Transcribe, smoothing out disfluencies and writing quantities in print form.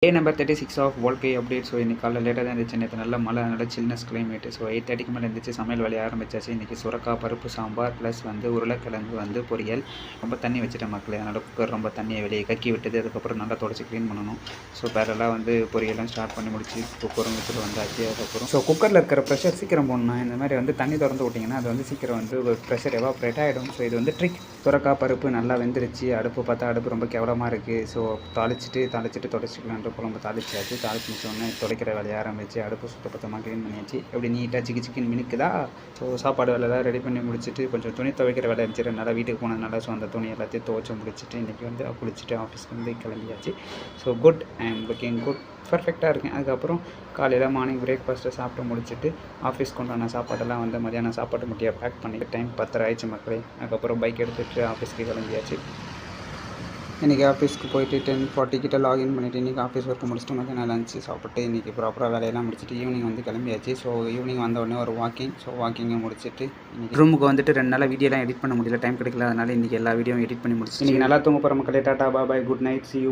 Day number 36 of வாழ்க்கை update. So இன்றைக்கி காலையில் லேட்டாக தான் இருந்துச்சு. நேற்று நல்ல மழை, நல்ல சில்னஸ் கிளைமேட்டு. ஸோ 8:30க்கு மேலே இருந்துச்சு. சமையல் வேலையை ஆரம்பிச்சாச்சு. இன்றைக்கி சுரக்காய் பருப்பு சாம்பார் ப்ளஸ் உருளைக்கிழங்கு பொரியல். ரொம்ப தண்ணி வச்சுட்டேன் மக்களே, அதனால் குக்கர் ரொம்ப தண்ணியை வெளியே கக்கி விட்டுது. அதுக்கப்புறம் நல்லா தொடச்சி க்ளீன் பண்ணணும். ஸோ பேரெல்லாம் பொரியெல்லாம் ஸ்டார்ட் பண்ணி முடிச்சு குக்கரும் வச்சுட்டு வந்தாச்சு. அதுக்கப்புறம் குக்கரில் இருக்கிற ப்ரெஷர் சீக்கிரம் போடணும். இந்த மாதிரி தண்ணி திறந்து விட்டிங்கன்னா அது சீக்கிரம் ப்ரெஷர் எவாப்ரேட் ஆகிடும். ஸோ இது ட்ரிக். சுரக்காய் பருப்பு நல்லா வெந்துருச்சு. அடுப்பு பார்த்தா அடுப்பு ரொம்ப கேவலமாக இருக்குது. ஸோ தாளிச்சிட்டு தொடச்சிக்கலாம். குழம்பு தாளிச்சாச்சு. தாளிச்சு முடிச்சோடனே துடைக்கிற வேலையை ஆரம்பிச்சு அடுப்பு சுத்தமாக க்ளீன் பண்ணியாச்சு. எப்படி நீட்டாக சிக்கன் மினுக்குதா. ஸோ சாப்பாடு வேலையெல்லாம் ரெடி பண்ணி முடிச்சுட்டு கொஞ்சம் துணி துவைக்கிற வேலை இருந்துச்சு. நல்லா வீட்டுக்கு போனதுனால ஸோ அந்த துணி எல்லாத்தையும் துவைச்சி முடிச்சுட்டு இன்றைக்கி குளிச்சுட்டு ஆஃபீஸ்க்கு கிளம்பியாச்சு. So good, I am looking good, பர்ஃபெக்டாக இருக்கேன். அதுக்கப்புறம் காலையில் மார்னிங் பிரேக்ஃபாஸ்ட்டை சாப்பிட்டு முடிச்சுட்டு ஆஃபீஸ்க்கு உண்டான சாப்பாடெல்லாம் மதியானம் சாப்பாட்டு முட்டியை பேக் பண்ணிட்டு டைம் 10:30 ஆயிடுச்சு மக்களே. அதுக்கப்புறம் பைக் எடுத்துகிட்டு ஆஃபீஸ்க்கு கிளம்பியாச்சு. இன்றைக்கி ஆஃபீஸ்க்கு போயிட்டு 10:40 கிட்ட லாகின் பண்ணிவிட்டு இன்றைக்கி ஆஃபீஸ் ஒர்க் முடிச்சுட்டு மதியானம் லஞ்சு சாப்பிட்டு இன்றைக்கி ப்ராப்பராக வேலையெல்லாம் முடிச்சுட்டு ஈவினிங் கிளம்பியாச்சு. ஸோ ஈவினிங் வந்த உடனே ஒரு வாக்கிங். ஸோ வாக்கிங்கை முடிச்சுட்டு இன்றைக்கி ரூமுக்கு 2 நாளாக வீடியோலாம் எடிட் பண்ண முடியல, டைம் கிடைக்கல. அதனால் இன்றைக்கி எல்லா வீடியோவும் எடிட் பண்ணி முடிச்சு இன்றைக்கி நல்லா தூங்க போகிற மக்களே. Tata bye, good night, see you.